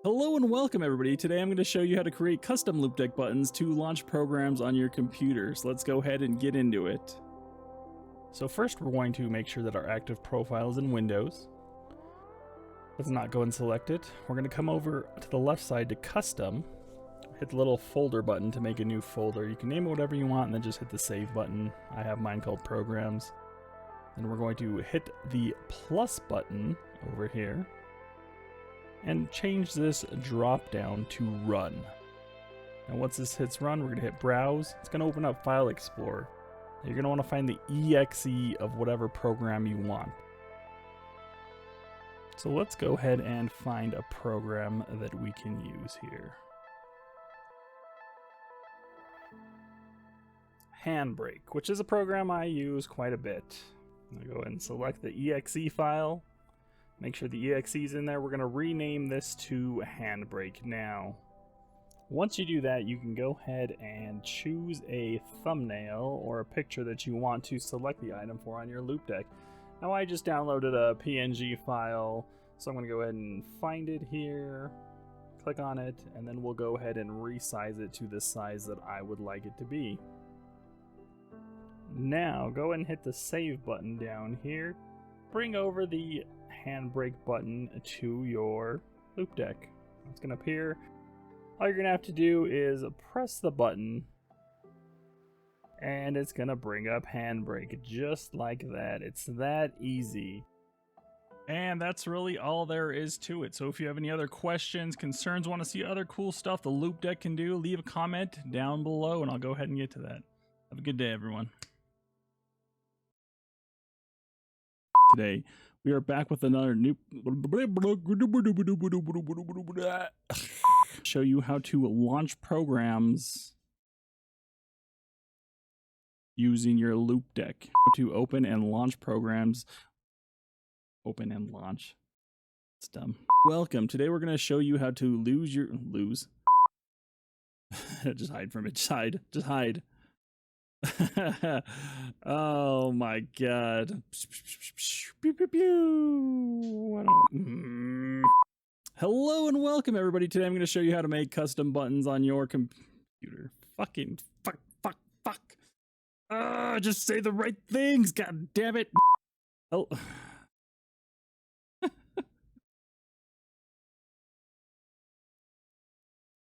Hello and welcome everybody. Today I'm going to show you how to create custom Loupedeck buttons to launch programs on your computers. Let's go ahead and get into it. So first we're going to make sure that our active profile is in Windows. Let's not go and select it. We're going to come over to the left side to custom. Hit the little folder button to make a new folder. You can name it whatever you want and then just hit the save button. I have mine called programs. Then we're going to hit the plus button over here and change this drop down to run. And once this hits run, we're going to hit browse. It's going to open up File Explorer. You're going to want to find the exe of whatever program you want. So let's go ahead and find a program that we can use here. Handbrake, which is a program I use quite a bit. I'm going to go ahead and select the exe file. Make sure the exe is in there. We're going to rename this to Handbrake now. Once you do that, you can go ahead and choose a thumbnail or a picture that you want to select the item for on your Loupedeck. Now I just downloaded a PNG file, so I'm going to go ahead and find it here, click on it, and then we'll go ahead and resize it to the size that I would like it to be. Now go ahead and hit the save button down here. Bring over the Handbrake button to your Loupedeck. It's going to appear. All you're going to have to do is press the button and it's going to bring up Handbrake just like that. It's that easy. And that's really all there is to it. So if you have any other questions, concerns, want to see other cool stuff the Loupedeck can do, leave a comment down below and I'll go ahead and get to that. Have a good day, everyone. Today we are back with another new show you how to launch programs using your Loupedeck. To open and launch programs. Open and launch. It's dumb. Welcome. Today we're going to show you how to lose. Just hide from it. Just hide. Oh my god. Pew, pew, pew. Hello and welcome everybody. Today I'm going to show you how to make custom buttons on your computer. Fucking fuck. Just say the right things, god damn it. Oh.